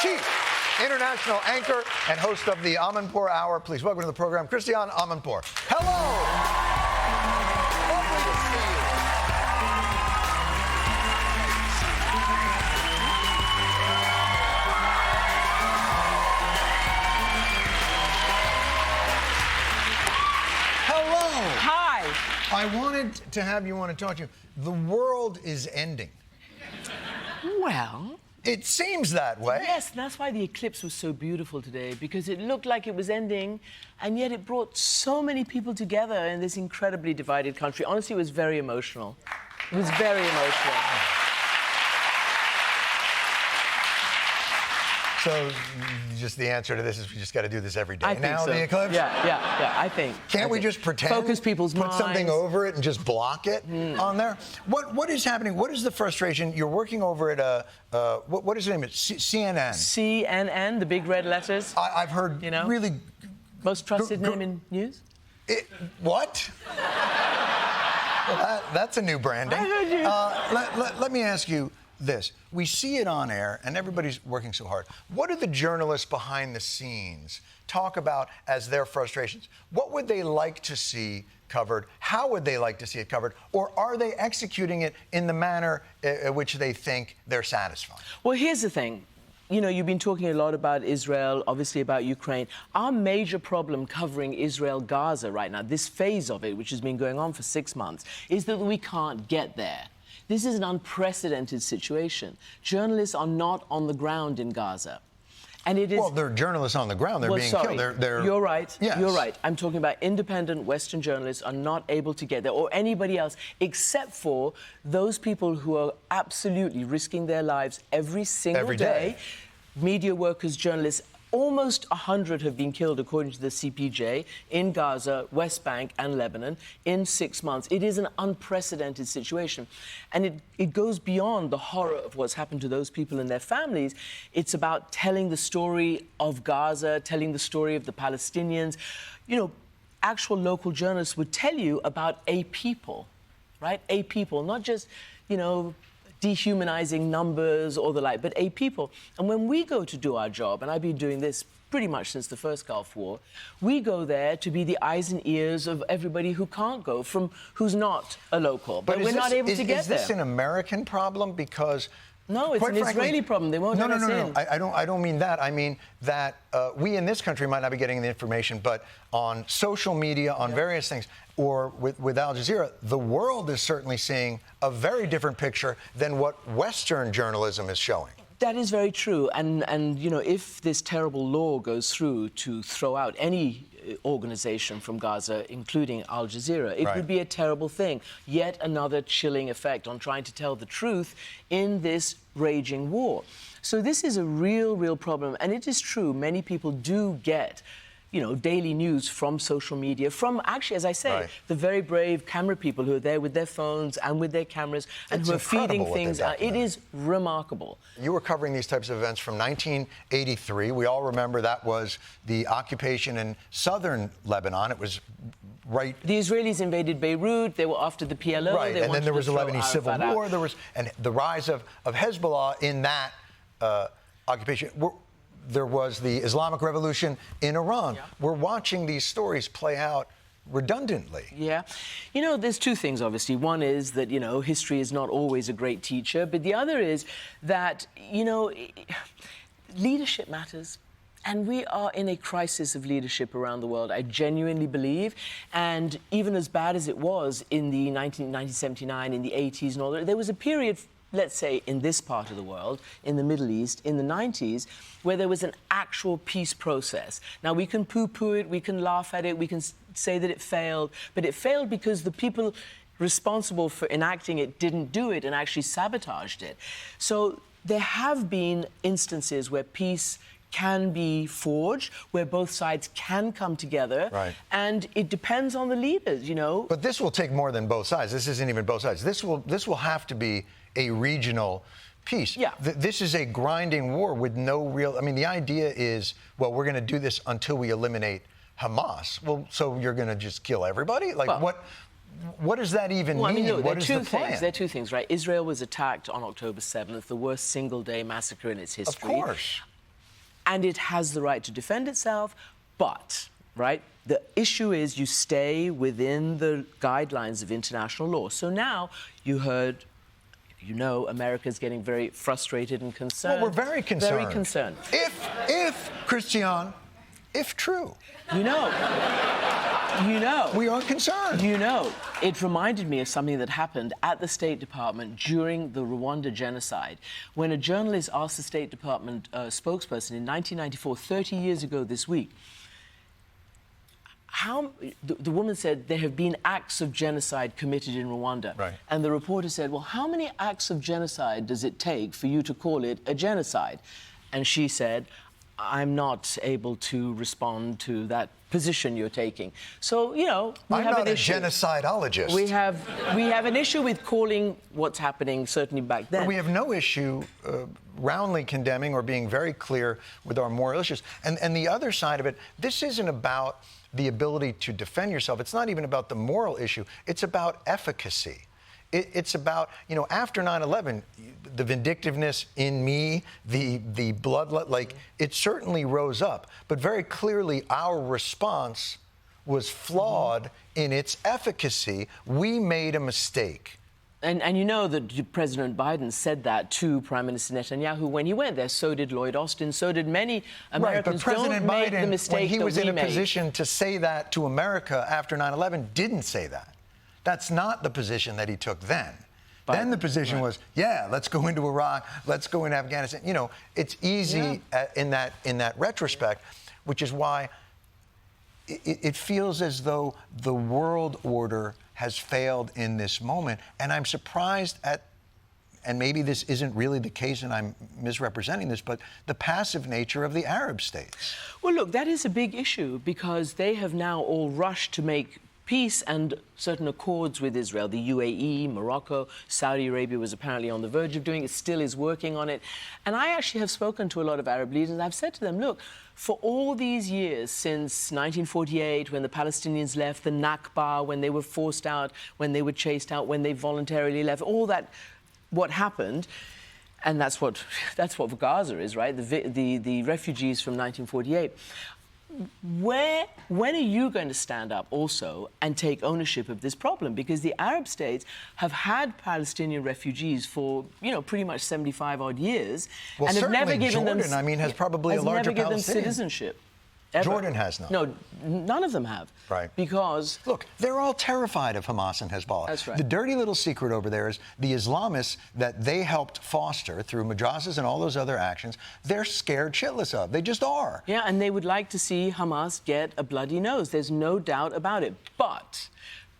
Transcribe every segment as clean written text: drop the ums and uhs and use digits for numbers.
chief international anchor and host of the Amanpour Hour. Please welcome to the program, Christiane Amanpour. Hello. Lovely to see you. Hello. Hi. I wanted to have you on and talk to you. The world is ending. Well, it seems that way. Yes, that's why the eclipse was so beautiful today, because it looked like it was ending, and yet it brought so many people together in this incredibly divided country. Honestly, it was very emotional. It was very emotional. So, just the answer to this is we just got to do this every day. I think now, so. the eclipse? Yeah, I think. Can't we just pretend? Focus people's minds. Put something over it and just block it on there? What is happening? What is the frustration? You're working over at a, what is the name? CNN. CNN, the big red letters. I've heard really... Most trusted name in news? What? Well, that's a new branding. Let me ask you this. We see it on air, and everybody's working so hard. What do the journalists behind the scenes talk about as their frustrations? What would they like to see covered? How would they like to see it covered? Or are they executing it in the manner in which they think they're satisfied? Well, here's the thing. You know, you've been talking a lot about Israel, obviously about Ukraine. Our major problem covering Israel-Gaza right now, this phase of it, which has been going on for 6 months, is that we can't get there. This is an unprecedented situation. Journalists are not on the ground in Gaza. And it is... Well, they're journalists on the ground. They're being killed. You're right. Yes. You're right. I'm talking about independent Western journalists are not able to get there, or anybody else, except for those people who are absolutely risking their lives every single day. Media workers, journalists. Almost 100 have been killed, according to the CPJ, in Gaza, West Bank and Lebanon in 6 months. It is an unprecedented situation. And it goes beyond the horror of what's happened to those people and their families. It's about telling the story of Gaza, telling the story of the Palestinians. You know, actual local journalists would tell you about a people, right? A people, not just, you know, dehumanizing numbers or the like, but a people. And when we go to do our job, and I've been doing this pretty much since the first Gulf War, we go there to be the eyes and ears of everybody who can't go, from who's not a local. But we're not able to get there. Is this an American problem? Because... No, it's an Israeli problem. They won't let us in. I don't mean that. I mean that we in this country might not be getting the information, but on social media, on various things, or with Al Jazeera, the world is certainly seeing a very different picture than what Western journalism is showing. That is very true. And you know, if this terrible law goes through to throw out any organization from Gaza, including Al Jazeera, it would be a terrible thing. Yet another chilling effect on trying to tell the truth in this raging war. So this is a real problem. And it is true, many people do get, you know, daily news from social media, from, actually, as I say, the very brave camera people who are there with their phones and with their cameras and who are feeding things out. It is remarkable. You were covering these types of events from 1983. We all remember that was the occupation in southern Lebanon. It was right... The Israelis invaded Beirut. They were after the PLO. Right, and then there was the Lebanese Civil War. There was... And the rise of Hezbollah in that occupation... There was the Islamic Revolution in Iran. We're watching these stories play out redundantly. Yeah. You know, there's two things, obviously. One is that, you know, history is not always a great teacher. But the other is that, you know, leadership matters. And we are in a crisis of leadership around the world, I genuinely believe. And even as bad as it was in the 1979, in the 80s and all that, there was a period, let's say, in this part of the world, in the Middle East, in the 90s, where there was an actual peace process. Now, we can poo-poo it, we can laugh at it, we can say that it failed, but it failed because the people responsible for enacting it didn't do it and actually sabotaged it. So there have been instances where peace can be forged, where both sides can come together, and it depends on the leaders, you know. But this will take more than both sides. This isn't even both sides. This will have to be a regional peace. Yeah. This is a grinding war with no real... I mean, the idea is, well, we're going to do this until we eliminate Hamas. Well, so you're going to just kill everybody? Like, well, what does that even mean? I mean, look, what is the plan? There are two things, right? Israel was attacked on October 7th, the worst single-day massacre in its history. Of course. and it has the right to defend itself, but, right, the issue is you stay within the guidelines of international law. So now you heard, you know, America's getting very frustrated and concerned. Well, we're very concerned. Very concerned. If Christiane, if true. You know. We are concerned. You know, it reminded me of something that happened at the State Department during the Rwanda genocide, when a journalist asked the State Department spokesperson in 1994, 30 years ago this week, the woman said there have been acts of genocide committed in Rwanda. Right. And the reporter said, well, how many acts of genocide does it take for you to call it a genocide? And she said, I'm not able to respond to that position you're taking. So, you know, I'm not a genocidologist. We have an issue with calling what's happening, certainly back then. But we have no issue roundly condemning or being very clear with our moral issues. And the other side of it, this isn't about the ability to defend yourself. It's not even about the moral issue. It's about efficacy. It's about, you know, after 9/11, the vindictiveness in me, the blood, like, it certainly rose up. But very clearly, our response was flawed in its efficacy. We made a mistake. And you know that President Biden said that to Prime Minister Netanyahu when he went there. So did Lloyd Austin. So did many Americans. Right, but President Don't Biden, make the mistake when he was that in a we made. position to say that to America after 9/11, didn't say that. That's not the position that he took then. Then the position was, yeah, let's go into Iraq, let's go into Afghanistan. You know, it's easy in that retrospect, which is why it feels as though the world order has failed in this moment. And I'm surprised at, and maybe this isn't really the case and I'm misrepresenting this, but the passive nature of the Arab states. Well, look, that is a big issue because they have now all rushed to make peace and certain accords with Israel. The UAE, Morocco, Saudi Arabia was apparently on the verge of doing it, still is working on it. And I actually have spoken to a lot of Arab leaders and I've said to them, look, for all these years since 1948, when the Palestinians left, the Nakba, when they were forced out, when they were chased out, when they voluntarily left, all that, what happened, and that's what Gaza is, right? The refugees from 1948. When are you going to stand up also and take ownership of this problem? Because the Arab states have had Palestinian refugees for, you know, pretty much 75 odd years, well, and have never given Jordan, them. I mean, has probably a larger never given them Palestinian citizenship. Ever. Jordan has not. No, none of them have. Right. Because... Look, they're all terrified of Hamas and Hezbollah. That's right. The dirty little secret over there is the Islamists that they helped foster through madrasas and all those other actions, they're scared shitless of. They just are. Yeah, and they would like to see Hamas get a bloody nose. There's no doubt about it. But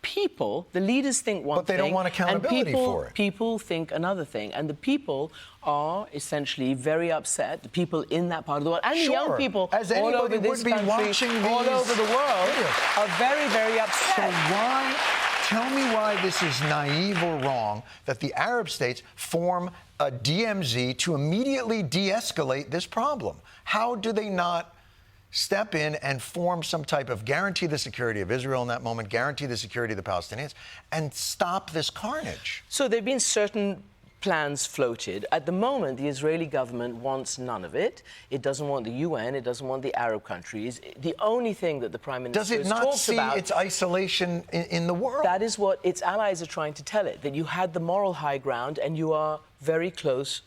people, the leaders think one thing... But they don't want accountability for it. People think another thing. And the people are essentially very upset, the people in that part of the world, and the young people all over this country, all over the world, are very, very upset. So tell me why this is naive or wrong that the Arab states form a DMZ to immediately de-escalate this problem. How do they not step in and form some type of guarantee the security of Israel in that moment, guarantee the security of the Palestinians, and stop this carnage? So there have been certain plans floated. At the moment, the Israeli government wants none of it. It doesn't want the UN. It doesn't want the Arab countries. The only thing that the Prime Minister does it not see its isolation in the world? That is what its allies are trying to tell it, that you had the moral high ground and you are very close,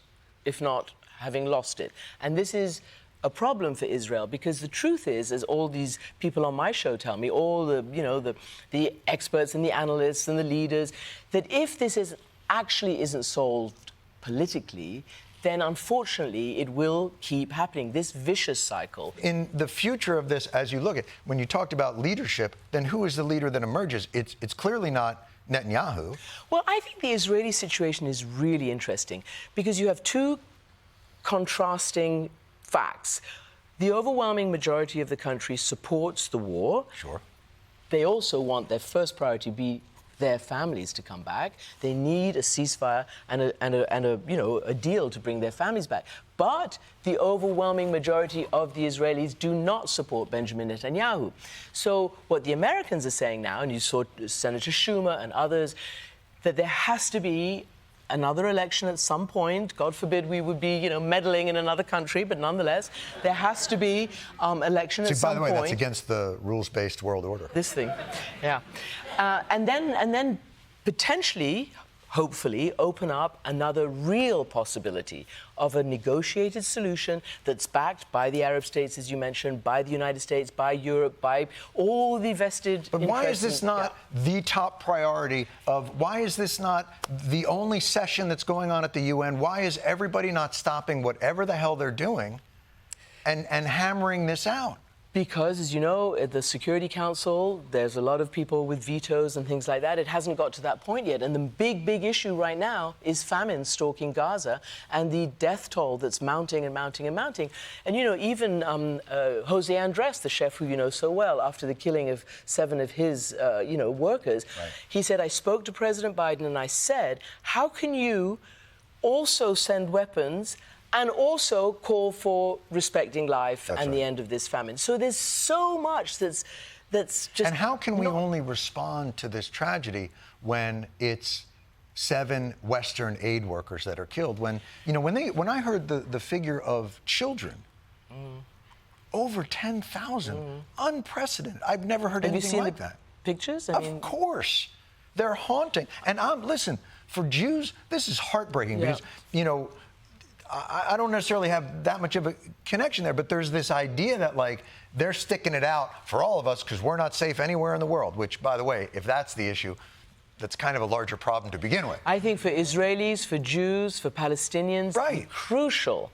if not having lost it. And this is a problem for Israel because the truth is, as all these people on my show tell me, all the, you know, the experts and the analysts and the leaders, that if this actually isn't solved politically, then unfortunately it will keep happening, this vicious cycle. In the future of this, as you look at, when you talked about leadership, then who is the leader that emerges? It's clearly not Netanyahu. Well, I think the Israeli situation is really interesting because you have two contrasting facts. The overwhelming majority of the country supports the war. Sure. They also want their first priority to be their families to come back. They need a ceasefire and a deal to bring their families back. But the overwhelming majority of the Israelis do not support Benjamin Netanyahu. So what the Americans are saying now, and you saw Senator Schumer and others, that there has to be another election at some point. God forbid we would be, meddling in another country, but nonetheless, there has to be election at some point. By the way, that's against the rules-based world order. This thing, yeah. And then potentially, hopefully, open up another real possibility of a negotiated solution that's backed by the Arab states, as you mentioned, by the United States, by Europe, by all the vested But why is interests this not the top priority why is this not the only session that's going on at the UN? Why is everybody not stopping whatever the hell they're doing and hammering this out? Because, as you know, at the Security Council, there's a lot of people with vetoes and things like that. It hasn't got to that point yet. And the big issue right now is famine stalking Gaza and the death toll that's mounting and mounting and mounting. And, even Jose Andres, the chef who you know so well, after the killing of 7 of his, workers, right. He said, I spoke to President Biden and I said, how can you also send weapons and also call for respecting life and the end of this famine? So there's so much that's just... And how can we only respond to this tragedy when it's 7 Western aid workers that are killed? When I heard the figure of children, over 10,000, unprecedented. I've never heard anything like that. Pictures? Of course. They're haunting. And listen, for Jews, this is heartbreaking because, I don't necessarily have that much of a connection there, but there's this idea that, they're sticking it out for all of us because we're not safe anywhere in the world, which, by the way, if that's the issue, that's kind of a larger problem to begin with. I think for Israelis, for Jews, for Palestinians, right. Crucial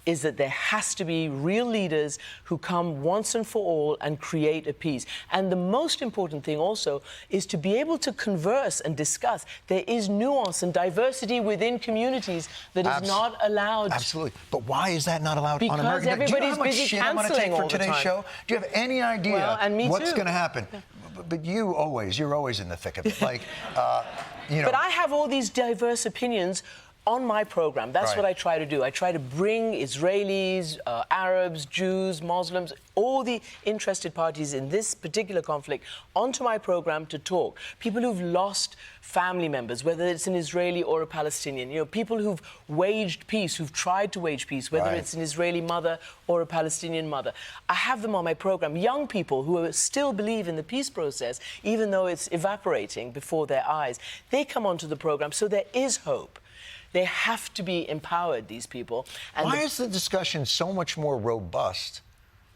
is that there has to be real leaders who come once and for all and create a peace. And the most important thing also is to be able to converse and discuss. There is nuance and diversity within communities that is not allowed. Absolutely. But why is that not allowed on American? Because everybody's busy cancelling all the time. For today's show? Do you have any idea what's going to happen? But you're always in the thick of it. But I have all these diverse opinions on my program. That's what I try to do. I try to bring Israelis, Arabs, Jews, Muslims, all the interested parties in this particular conflict onto my program to talk. People who've lost family members, whether it's an Israeli or a Palestinian. People who've waged peace, who've tried to wage peace, whether it's an Israeli mother or a Palestinian mother. I have them on my program. Young people who still believe in the peace process, even though it's evaporating before their eyes. They come onto the program, so there is hope. They have to be empowered, these people. And why is the discussion so much more robust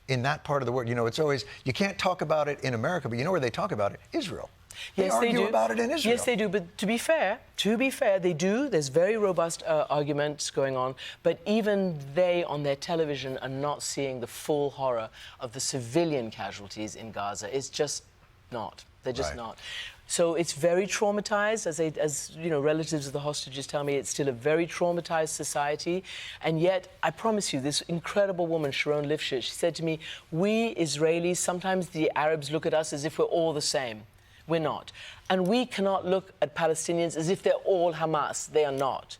in that part of the world? It's always, you can't talk about it in America, but you know where they talk about it? Israel. Yes, they argue about it in Israel. Yes, they do. But to be fair, they do. There's very robust arguments going on. But even they, on their television, are not seeing the full horror of the civilian casualties in Gaza. It's just not. They're just not. So it's very traumatized, as relatives of the hostages tell me. It's still a very traumatized society. And yet, I promise you, this incredible woman, Sharon Lifshitz, she said to me, we Israelis, sometimes the Arabs look at us as if we're all the same. We're not. And we cannot look at Palestinians as if they're all Hamas. They are not.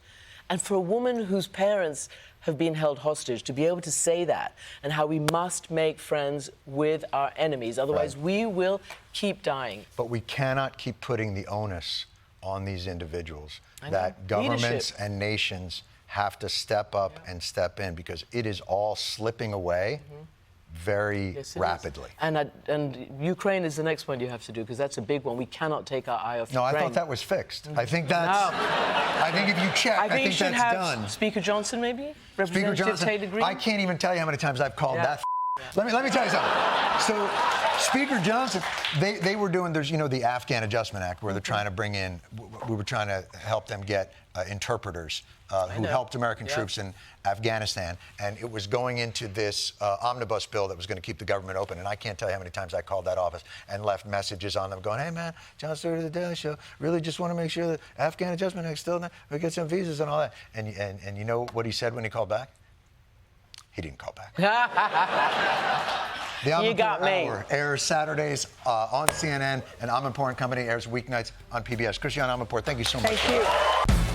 And for a woman whose parents have been held hostage, to be able to say that, and how we must make friends with our enemies, otherwise we will keep dying. But we cannot keep putting the onus on these individuals. That governments and nations have to step up and step in, because it is all slipping away very rapidly. And Ukraine is the next one you have to do, because that's a big one. We cannot take our eye off Ukraine. No, I thought that was fixed. I think that's... I think if you check, I think that's done. Speaker Johnson, maybe? Speaker Johnson, I can't even tell you how many times I've called that. Let me tell you something. So, Speaker Johnson, they were doing, there's, the Afghan Adjustment Act, where they're trying to bring in, we were trying to help them get interpreters who helped American troops in Afghanistan, and it was going into this omnibus bill that was going to keep the government open. And I can't tell you how many times I called that office and left messages on them going, hey man, Jon Stewart of the Daily Show, really just want to make sure that Afghan Adjustment Act still, we get some visas and all that. And you know what he said when he called back? He didn't call back. The Amanpour Hour airs Saturdays on CNN, and Amanpour & Company airs weeknights on PBS. Christiane Amanpour, thank you so much. Thank you.